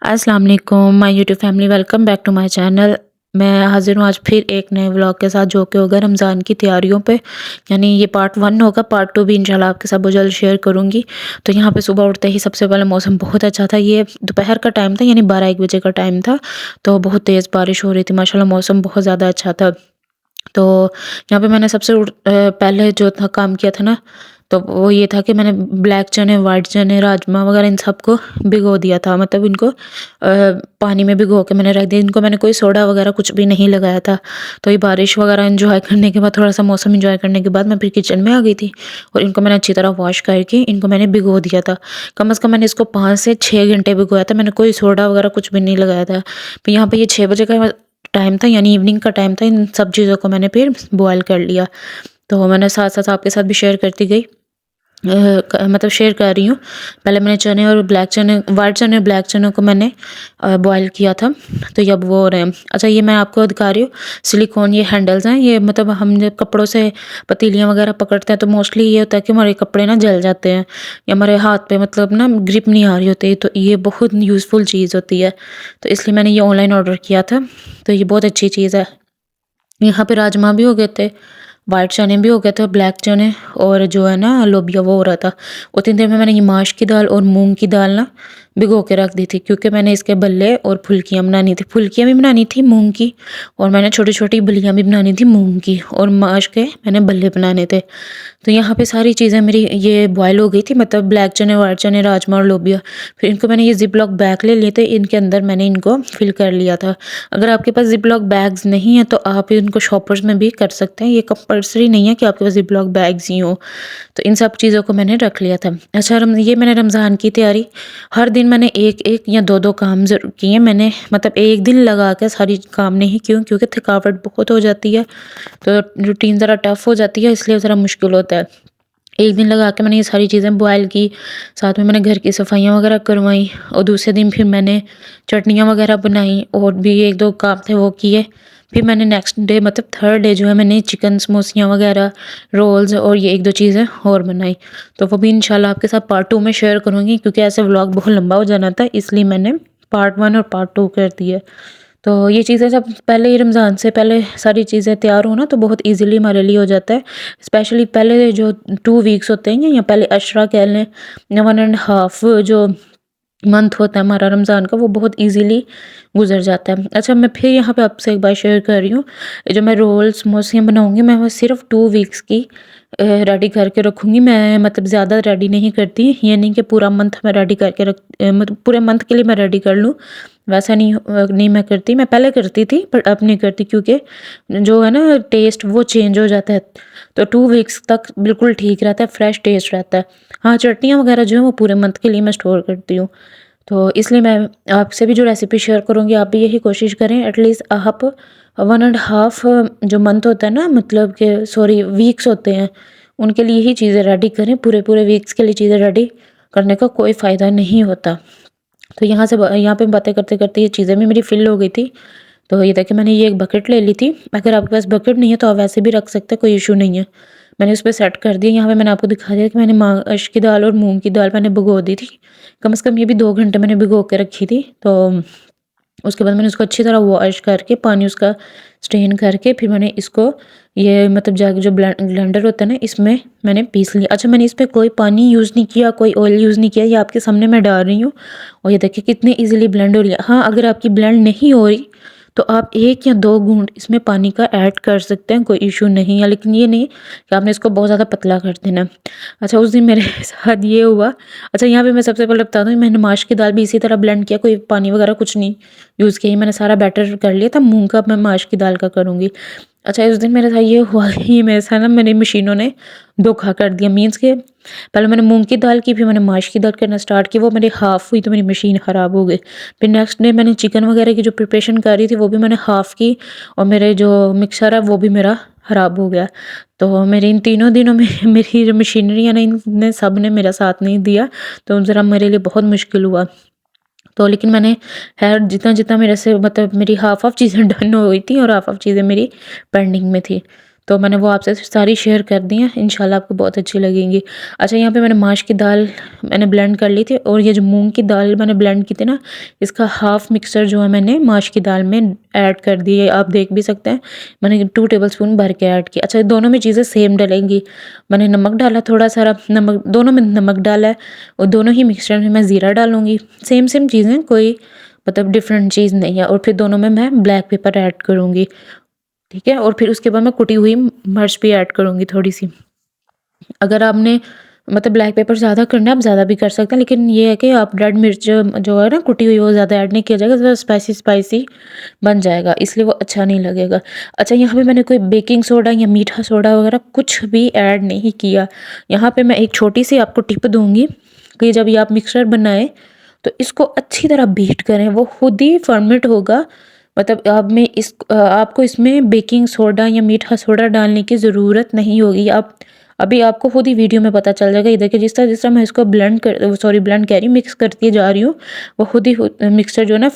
अस्सलाम वालेकुम my YouTube family, welcome back to my channel. मैं हाज़िर हूँ आज फिर एक नए व्लॉग के साथ, जो कि होगा रमज़ान की तैयारियों पे। यानी ये पार्ट 1 होगा, पार्ट 2 भी इंशाल्लाह आपके साथ बहुत जल्द शेयर करूँगी। तो यहाँ पे सुबह उठते ही सबसे पहले मौसम बहुत अच्छा था। ये दोपहर का टाइम था, यानी 12-1 बजे का टाइम था। तो बहुत तेज़ बारिश हो रही थी, माशाल्लाह मौसम बहुत ज़्यादा अच्छा था। तो यहाँ पे मैंने पहले जो था काम किया था ना, तो वो ये था कि मैंने ब्लैक चने, वाइट चने, राजमा वगैरह इन सबको भिगो दिया था। मतलब इनको पानी में भिगो के मैंने रख दिया। इनको मैंने कोई सोडा वगैरह कुछ भी नहीं लगाया था। तो ये बारिश वगैरह एंजॉय करने के बाद, थोड़ा-सा मौसम एंजॉय करने के बाद मैं फिर किचन में आ गई थी और इनको मैंने अच्छी तरह वॉश करके इनको मैंने भिगो दिया था। कम से कम मैंने इसको 5 से 6 घंटे भिगोया था। मैंने कोई सोडा वगैरह कुछ भी नहीं लगाया था। फिर यहाँ पे ये 6 बजे का टाइम था, यानी इवनिंग का टाइम था। इन सब चीज़ों को मैंने फिर बॉयल कर लिया। तो मैंने साथ-साथ आपके साथ भी शेयर करती गई। मतलब शेयर कर रही हूँ। पहले मैंने चने और ब्लैक चने, वाइट चने और ब्लैक चनों को मैंने बॉयल किया था। तो ये अब वो हो रहे हैं। अच्छा, ये मैं आपको दिखा रही हूँ सिलिकॉन ये हैंडल्स हैं। ये मतलब हम जब कपड़ों से पतीलियाँ वगैरह पकड़ते हैं तो मोस्टली ये होता है कि हमारे कपड़े ना जल जाते हैं या हमारे हाथ पे मतलब ना ग्रिप नहीं आ रही होती। तो ये बहुत यूज़फुल चीज़ होती है। तो इसलिए मैंने ये ऑनलाइन ऑर्डर किया था। तो ये बहुत अच्छी चीज़ है। यहाँ पे राजमा भी हो गए थे, वाइट चने भी हो गए थे, ब्लैक चने और जो है ना लोबिया वो हो रहा था। उतनी देर में मैंने ये माश की दाल और मूँग की दाल ना भिगो के रख दी थी, क्योंकि मैंने इसके बल्ले और फुल्कियाँ बनानी थी। फुल्कियाँ भी बनानी थी मूँग की, और मैंने छोटी-छोटी बल्लियाँ भी बनानी थी मूँग की, और माश के मैंने बल्ले बनाने थे। तो यहाँ पे सारी चीज़ें मेरी ये बॉयल हो गई थी, मतलब ब्लैक चने, वाइट चने, राजमा और लोबिया। फिर इनको मैंने ये ज़िप लॉक बैग ले लिए थे, इनके अंदर मैंने इनको फिल कर लिया था। अगर आपके पास ज़िप लॉक बैग्स नहीं है तो आप इनको शॉपर्स में भी कर सकते हैं। ये कंपल्सरी नहीं है कि आपके पास ज़िप लॉक बैग्स ही हों। तो इन सब चीज़ों को मैंने रख लिया था। अच्छा, ये मैंने रमज़ान की तैयारी हर दिन मैंने 1-1 या 2-2 काम ज़रूर किए मैंने, मतलब एक दिन लगा के सारी काम नहीं की, क्योंकि थकावट बहुत हो जाती है। तो रूटीन ज़रा टफ़ हो जाती है, इसलिए ज़रा मुश्किल होता है। एक दिन लगा के मैंने ये सारी चीज़ें बॉयल की, साथ में मैंने घर की सफाइयाँ वगैरह करवाई, और दूसरे दिन फिर मैंने चटनियाँ वगैरह बनाई, और भी 1-2 काम थे वो किए। फिर मैंने नेक्स्ट डे मतलब थर्ड डे जो है मैंने चिकन समोसियाँ वगैरह, रोल्स और ये 1-2 चीज़ें और बनाई। तो वो भी इंशाल्लाह आपके साथ पार्ट 2 में शेयर करूँगी, क्योंकि ऐसे व्लॉग बहुत लंबा हो जाना था, इसलिए मैंने पार्ट 1 और पार्ट 2 कर दिए। तो ये चीज़ें सब पहले ही रमज़ान से पहले सारी चीज़ें तैयार हो ना, तो बहुत ईज़िली हमारे लिए हो जाता है। स्पेशली पहले जो 2 वीक्स होते हैं, या पहले अशरा कह लें, या 1 एंड हाफ़ जो मंथ होता है हमारा रमज़ान का, वो बहुत ईज़िली गुज़र जाता है। अच्छा, मैं फिर यहाँ पे आपसे एक बात शेयर कर रही हूँ। जो मैं रोल्स समोसियाँ बनाऊँगी, मैं वो सिर्फ़ 2 वीक्स की रेडी करके रखूँगी। मैं मतलब ज़्यादा रेडी नहीं करती। ये नहीं कि पूरा मंथ मैं रेडी करके मतलब पूरे मंथ के लिए मैं रेडी कर लूँ, वैसा नहीं मैं करती। मैं पहले करती थी पर अब नहीं करती, क्योंकि जो है ना टेस्ट वो चेंज हो जाता है। तो 2 वीक्स तक बिल्कुल ठीक रहता है, फ्रेश टेस्ट रहता है। हाँ, चटनियाँ वगैरह जो है वो पूरे मंथ के लिए मैं स्टोर करती हूँ। तो इसलिए मैं आपसे भी जो रेसिपी शेयर करूँगी, आप भी यही कोशिश करें एटलीस्ट आप 1 एंड हाफ़ जो मंथ होता है ना, मतलब कि सॉरी वीक्स होते हैं, उनके लिए ही चीज़ें रेडी करें। पूरे-पूरे वीक्स के लिए चीज़ें रेडी करने का कोई फ़ायदा नहीं होता। तो यहाँ पे बातें करते-करते ये चीज़ें भी मेरी फ़िल हो गई थी। तो ये देखिए, मैंने ये एक बकेट ले ली थी। अगर आपके पास बकेट नहीं है तो आप वैसे भी रख सकते हैं, कोई इश्यू नहीं है। मैंने उसपे सेट कर दिया। यहाँ पे मैंने आपको दिखा दिया कि मैंने माश की दाल और मूँग की दाल मैंने भिगो दी थी। कम से कम ये भी 2 घंटे मैंने भिगो के रखी थी। तो उसके बाद मैंने उसको अच्छी तरह वॉश करके, पानी उसका स्ट्रेन करके, फिर मैंने इसको ये मतलब जग जो ब्लेंडर होता है ना, इसमें मैंने पीस लिया। अच्छा, मैंने इस पे कोई पानी यूज़ नहीं किया, कोई ऑयल यूज़ नहीं किया, ये आपके सामने मैं डाल रही हूँ, और ये देखिए कितनी ईज़िली ब्लेंड हो रही है। हाँ, अगर आपकी ब्लेंड नहीं हो रही तो आप 1 या 2 घूँट इसमें पानी का ऐड कर सकते हैं, कोई इश्यू नहीं है। लेकिन ये नहीं कि आपने इसको बहुत ज़्यादा पतला कर देना। अच्छा, उस दिन मेरे साथ ये हुआ। अच्छा, यहाँ पे मैं सबसे पहले बता दूँ, मैंने माश की दाल भी इसी तरह ब्लेंड किया, कोई पानी वगैरह कुछ नहीं यूज़ किया। मैंने सारा बैटर कर लिया था। मूँग का मैं माश की दाल का करूँगी। अच्छा, उस दिन मेरे साथ ये हुआ कि मेरे साथ ना मेरी मशीनों ने धोखा कर दिया। मीन्स के पहले मैंने मूँग की दाल की, फिर मैंने माश की दाल करना स्टार्ट की, वो मेरी हाफ़ हुई तो मेरी मशीन ख़राब हो गई। फिर नेक्स्ट डे मैंने चिकन वगैरह की जो प्रिपरेशन कर रही थी वो भी मैंने हाफ़ की, और मेरे जो मिक्सर है वो भी मेरा ख़राब हो गया। तो मेरे इन तीनों दिनों में मेरी जो मशीनरी है ना, इनने सब ने मेरा साथ नहीं दिया, तो ज़रा मेरे लिए बहुत मुश्किल हुआ। तो लेकिन मैंने ख़ैर जितना-जितना मेरे से मतलब मेरी हाफ़ चीज़ें डन हो गई थी, और हाफ़ चीज़ें मेरी पेंडिंग में थी। तो मैंने वो आपसे सारी शेयर कर दी हैं, इंशाल्लाह आपको बहुत अच्छी लगेंगी। अच्छा, यहाँ पे मैंने माश की दाल मैंने ब्लेंड कर ली थी, और ये जो मूंग की दाल मैंने ब्लेंड की थी ना, इसका हाफ़ मिक्सर जो है मैंने माश की दाल में ऐड कर दी है। आप देख भी सकते हैं, मैंने 2 टेबलस्पून भर के ऐड किया। अच्छा, दोनों में चीज़ें सेम डलेंगी। मैंने नमक डाला, थोड़ा सारा नमक, दोनों में नमक डाला है, और दोनों ही मिक्सचर में मैं ज़ीरा डालूँगी। सेम सेम चीज़ें, कोई मतलब डिफरेंट चीज़ नहीं है। और फिर दोनों में मैं ब्लैक पेपर ऐड करूँगी, ठीक है। और फिर उसके बाद मैं कुटी हुई मिर्च भी ऐड करूँगी थोड़ी सी। अगर आपने मतलब ब्लैक पेपर ज़्यादा करना है, आप ज़्यादा भी कर सकते हैं, लेकिन ये है कि आप रेड मिर्च जो है ना कुटी हुई, वो ज़्यादा ऐड नहीं किया जाएगा, ज़्यादा स्पाइसी स्पाइसी बन जाएगा, इसलिए वो अच्छा नहीं लगेगा। अच्छा, यहाँ पे मैंने कोई बेकिंग सोडा या मीठा सोडा वगैरह कुछ भी ऐड नहीं किया। यहाँ पे मैं एक छोटी सी आपको टिप दूँगी कि जब ये आप मिक्सचर बनाएँ तो इसको अच्छी तरह बीट करें, वो खुद ही फर्मेंट होगा। मतलब आपको इसमें बेकिंग सोडा या मीठा सोडा डालने की ज़रूरत नहीं होगी। आप अभी आपको खुद ही वीडियो में पता चल जाएगा। ये देखिए, जिस तरह मैं इसको ब्लेंड कह रही हूँ, मिक्स करती जा रही हूँ, वो खुद ही मिक्सचर जो है ना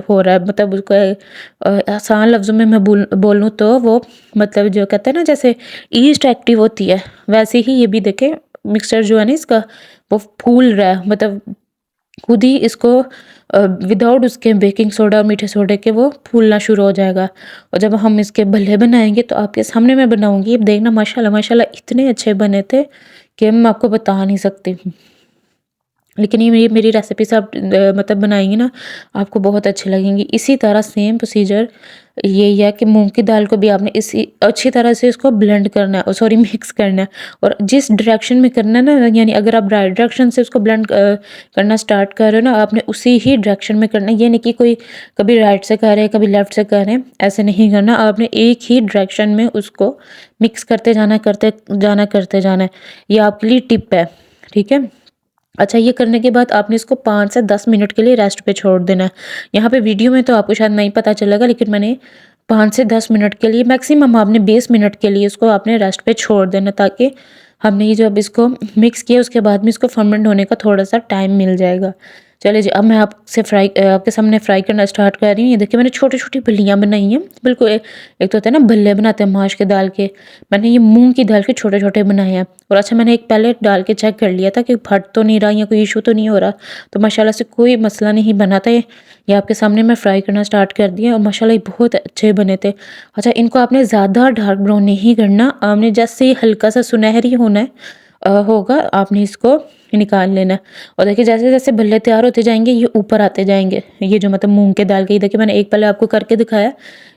हो रहा है। मतलब उसको आसान लफ्ज़ों में मैं बोलूँ तो वो मतलब जो कहते हैं ना, जैसे ईस्ट एक्टिव होती है, वैसे ही ये भी देखें मिक्सचर जो है ना इसका, वो फूल रहा है। मतलब खुद ही इसको विदाउट उसके बेकिंग सोडा और मीठे सोडे के वो फूलना शुरू हो जाएगा। और जब हम इसके भल्ले बनाएंगे तो आपके सामने मैं बनाऊंगी, अब देखना, माशाल्लाह माशाल्लाह इतने अच्छे बने थे कि मैं आपको बता नहीं सकती। लेकिन ये मेरी रेसिपी से आप मतलब बनाएंगी ना, आपको बहुत अच्छी लगेंगी। इसी तरह सेम प्रोसीजर यही है कि मूंग की दाल को भी आपने इसी अच्छी तरह से इसको ब्लेंड करना है, सॉरी मिक्स करना है। और जिस डायरेक्शन में करना है ना, यानी अगर आप राइट डायरेक्शन से उसको ब्लेंड करना स्टार्ट कर रहे हो ना, आपने उसी ही डायरेक्शन में करना है। ये नहीं कि कोई कभी राइट से कर रहे हैं, कभी लेफ्ट से कर रहे हैं, ऐसे नहीं करना। आपने एक ही डायरेक्शन में उसको मिक्स करते जाना, करते जाना है। ये आपके लिए टिप है, ठीक है। अच्छा, ये करने के बाद आपने इसको 5 से 10 मिनट के लिए रेस्ट पे छोड़ देना है। यहाँ पे वीडियो में तो आपको शायद नहीं पता चलेगा, लेकिन मैंने 5 से 10 मिनट के लिए, मैक्सिमम आपने 20 मिनट के लिए इसको आपने रेस्ट पे छोड़ देना, ताकि हमने ये जब इसको मिक्स किया उसके बाद में इसको फर्मेंट होने का थोड़ा सा टाइम मिल जाएगा। चलिए जी, अब मैं आपके सामने फ्राई करना स्टार्ट कर रही हूँ। ये देखिए, मैंने छोटी छोटी बल्लियाँ बनाई हैं, बिल्कुल एक तो होता है ना भल्ले बनाते हैं माश के दाल के, मैंने ये मूंग की दाल के छोटे छोटे बनाए हैं। और अच्छा, मैंने एक पहले डाल के चेक कर लिया था कि फट तो नहीं रहा या कोई इशू तो नहीं हो रहा, तो माशाल्लाह से कोई मसला नहीं बना था। ये आपके सामने मैं फ्राई करना स्टार्ट कर दिया, और माशाल्लाह ये बहुत अच्छे बने थे। अच्छा, इनको आपने ज़्यादा डार्क ब्राउन नहीं करना, आपने जैसे ही हल्का सा सुनहरी होना है होगा, आपने इसको निकाल लेना है। और देखिए, जैसे जैसे भल्ले तैयार होते जाएंगे, ये ऊपर आते जाएंगे। ये जो मतलब मूंग के दाल के, ये देखिए मैंने एक पहले आपको करके दिखाया,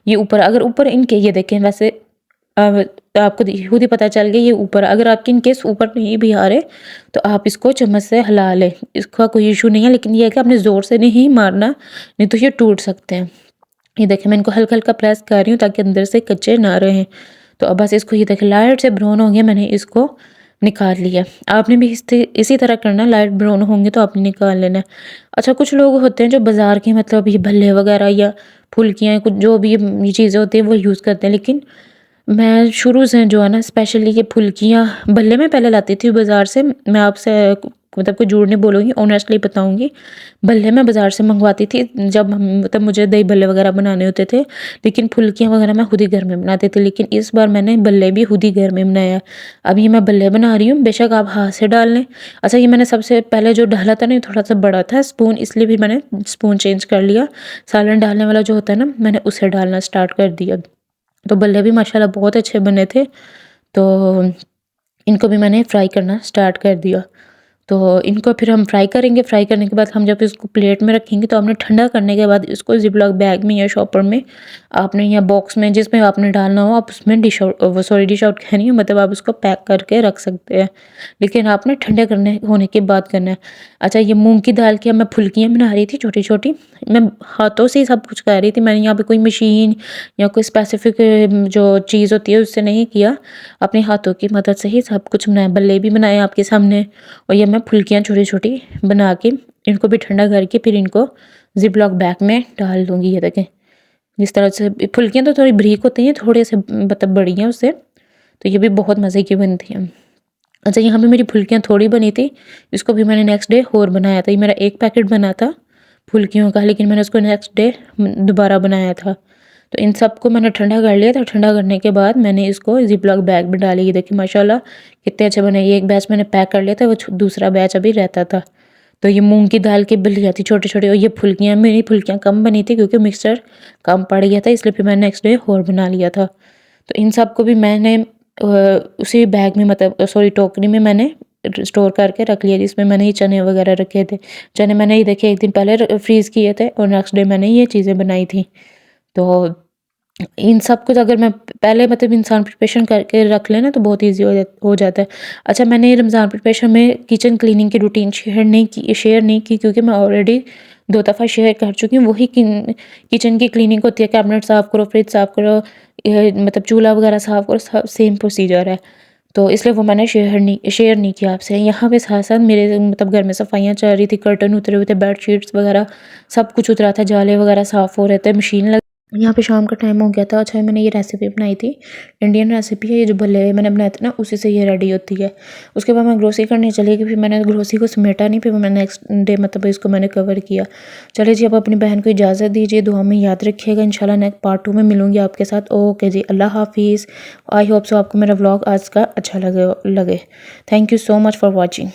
ये ऊपर, अगर ऊपर इनके ये देखें वैसे आपको खुद ही पता चल गया ये ऊपर। अगर आपके इनकेस ऊपर नहीं भी आ रहे तो आप इसको चम्मच से हिला लें, इसका कोई इशू नहीं है। लेकिन ये है कि आपने ज़ोर से नहीं मारना, नहीं तो ये टूट सकते हैं। ये देखिए, मैं इनको हल्का हल्का प्रेस कर रही हूँ ताकि अंदर से कच्चे ना रहें। तो अब बस इसको, ये देखिए लाइट से ब्राउन हो गया, मैंने इसको निकाल लिया। आपने भी इसी तरह करना, लाइट ब्राउन होंगे तो आपने निकाल लेना है। अच्छा, कुछ लोग होते हैं जो बाज़ार के मतलब ये भल्ले वगैरह या फुल्कियाँ, कुछ जो भी ये चीज़ें होती हैं वो यूज़ करते हैं, लेकिन मैं शुरू से जो है ना, स्पेशली ये फुल्कियाँ भल्ले में पहले लाती थी बाज़ार से। मैं आपसे मतलब कोई झूठ नहीं बोलूँगी, ऑनेस्टली बताऊँगी। भल्ले मैं बाज़ार से मंगवाती थी जब मतलब मुझे दही भल्ले वगैरह बनाने होते थे, लेकिन फुल्कियाँ वगैरह मैं खुद ही घर में बनाती थी। लेकिन इस बार मैंने भल्ले भी खुद ही घर में बनाया। अब ये मैं भल्ले बना रही हूँ, बेशक आप हाथ से डाल लें। अच्छा, ये मैंने सबसे पहले जो डाला था ना, ये थोड़ा सा बड़ा था स्पून, इसलिए भी मैंने स्पून चेंज कर लिया। सालन डालने वाला जो होता है ना, मैंने उसे डालना स्टार्ट कर दिया। तो भल्ले भी माशाल्लाह बहुत अच्छे बने थे। तो इनको भी मैंने फ्राई करना स्टार्ट कर दिया। तो इनको फिर हम फ्राई करेंगे। फ्राई करने के बाद हम जब इसको प्लेट में रखेंगे तो हमने ठंडा करने के बाद इसको ज़िप-लॉक बैग में या शॉपर में आपने या बॉक्स में जिसमें आपने डालना हो, आप उसमें डिश आउट कह रही हूँ, मतलब आप उसको पैक करके रख सकते हैं। लेकिन आपने ठंडे करने होने के बाद करना है। अच्छा, ये मूँग की दाल की अब मैं फुल्कियाँ बना रही थी छोटी-छोटी। मैं हाथों से ही सब कुछ कर रही थी। मैंने यहाँ पे कोई मशीन या कोई स्पेसिफ़िक जो चीज़ होती है उससे नहीं किया। अपने हाथों की मदद से ही सब कुछ बनाया। भल्ले भी बनाए आपके सामने, और ये मैं फुल्कियाँ छोटी-छोटी बना के इनको भी ठंडा करके फिर इनको ज़िप-लॉक बैग में डाल दूँगी। ये देखें, जिस तरह से फुल्कियाँ तो थोड़ी बारीक होती हैं, थोड़े से मतलब बड़ी हैं उससे, तो ये भी बहुत मज़े की बनती हैं। अच्छा, यहाँ पे मेरी फुल्कियाँ थोड़ी बनी थी, इसको भी मैंने नेक्स्ट डे और बनाया था। ये मेरा 1 पैकेट बना था फुल्कियों का, लेकिन मैंने उसको नेक्स्ट डे दोबारा बनाया था। तो इन सबको मैंने ठंडा कर लिया था। ठंडा करने के बाद मैंने इसको ज़िप-लॉक बैग में डाली। ये देखिए माशाल्लाह कितने अच्छे बने। ये एक बैच मैंने पैक कर लिया था, वो दूसरा बैच अभी रहता था। तो ये मूंग की दाल की बल्लियाँ थी छोटे-छोटे, और ये फुल्कियाँ, मेरी फुल्कियाँ कम बनी थी क्योंकि मिक्सचर कम पड़ गया था, इसलिए फिर मैंने नेक्स्ट डे और बना लिया था। तो इन सबको भी मैंने उसी बैग में, मतलब सॉरी टोकरी में मैंने स्टोर करके रख लिया, जिसमें मैंने ये चने वगैरह रखे थे। चने मैंने ये देखिए एक दिन पहले फ्रीज़ किए थे और नेक्स्ट डे मैंने ये चीज़ें बनाई थी। तो इन सब कुछ अगर मैं पहले मतलब इंसान प्रिपरेशन करके रख ले ना, तो बहुत ईज़ी हो जाता है। अच्छा, मैंने रमज़ान प्रिपरेशन में किचन क्लीनिंग की रूटीन शेयर नहीं की क्योंकि मैं ऑलरेडी 2 दफ़ा शेयर कर चुकी हूँ। वही किचन की क्लीनिंग होती है, कैबिनेट साफ़ करो, फ्रिज साफ़ करो, मतलब चूल्हा वगैरह साफ़ करो, सब सेम प्रोसीजर है। तो इसलिए वो मैंने शेयर नहीं किया आपसे। यहाँ पे साथ-साथ मेरे मतलब घर में सफाइयाँ चल रही थी, कर्टन उतरे हुए थे, बेडशीट्स वगैरह सब कुछ उतरा था, जाले वगैरह साफ़ हो रहे थे, मशीन लग यहाँ पे शाम का टाइम हो गया था। अच्छा, मैंने ये रेसिपी बनाई थी, इंडियन रेसिपी है। ये जो भल्ले मैंने बनाए थे ना, उसी से ये रेडी होती है। उसके बाद मैं ग्रोसरी करने चली गई, फिर मैंने ग्रोसरी को समेटा नहीं, फिर मैंने नेक्स्ट डे मतलब इसको मैंने कवर किया। चलिए जी, अब अपनी बहन को इजाज़त दीजिए, दुआ में याद रखिएगा। इंशाल्लाह नेक्स्ट पार्ट 2 में मिलूँगी आपके साथ। ओके जी, अल्लाह हाफ़िज़। आई होप सो आपको मेरा व्लॉग आज का अच्छा लगे। Thank you so much for watching.